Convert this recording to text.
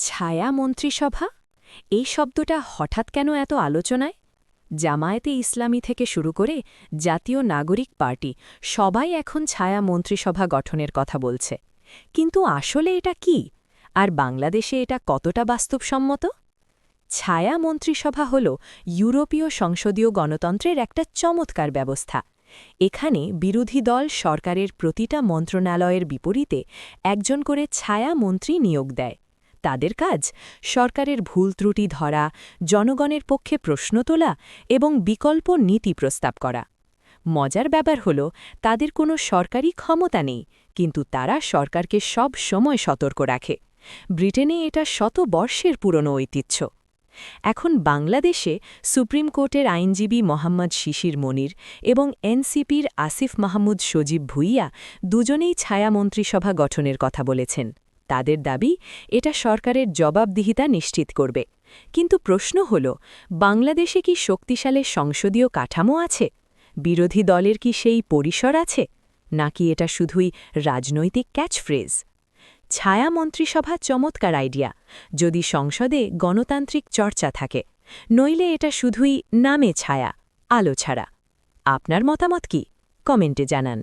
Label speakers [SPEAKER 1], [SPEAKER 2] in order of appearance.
[SPEAKER 1] ছায়া মন্ত্রিসভা এই শব্দটা হঠাৎ কেন এত আলোচনায়? জামায়াতে ইসলামী থেকে শুরু করে জাতীয় নাগরিক পার্টি সবাই এখন ছায়া মন্ত্রিসভা গঠনের কথা বলছে। কিন্তু আসলে এটা কি, আর বাংলাদেশে এটা কতটা বাস্তবসম্মত? ছায়া মন্ত্রিসভা হল ইউরোপীয় সংসদীয় গণতন্ত্রের একটা চমৎকার ব্যবস্থা। এখানে বিরোধী দল সরকারের প্রতিটা মন্ত্রণালয়ের বিপরীতে একজন করে ছায়া মন্ত্রী নিয়োগ দেয়। তাদের কাজ সরকারের ভুল ত্রুটি ধরা, জনগণের পক্ষে প্রশ্ন তোলা এবং বিকল্প নীতি প্রস্তাব করা। মজার ব্যাপার হল, তাদের কোনো সরকারি ক্ষমতা নেই, কিন্তু তারা সরকারকে সব সময় সতর্ক রাখে। ব্রিটেনে এটা শতবর্ষের পুরনো ঐতিহ্য। এখন বাংলাদেশে সুপ্রিম কোর্টের আইনজীবী মোহাম্মদ শিশির মনির এবং এনসিপির আসিফ মাহমুদ সজীব ভুইয়া দুজনেই ছায়া মন্ত্রিসভা গঠনের কথা বলেছেন। তাদের দাবি, এটা সরকারের জবাবদিহিতা নিশ্চিত করবে। কিন্তু প্রশ্ন হল, বাংলাদেশে কি শক্তিশালী সংসদীয় কাঠামো আছে? বিরোধী দলের কি সেই পরিসর আছে, নাকি এটা শুধুই রাজনৈতিক ক্যাচফ্রেজ? ছায়া মন্ত্রিসভা চমৎকার আইডিয়া, যদি সংসদে গণতান্ত্রিক চর্চা থাকে। নইলে এটা শুধুই নামে ছায়া, আলো ছাড়া। আপনার মতামত কি? কমেন্টে জানান।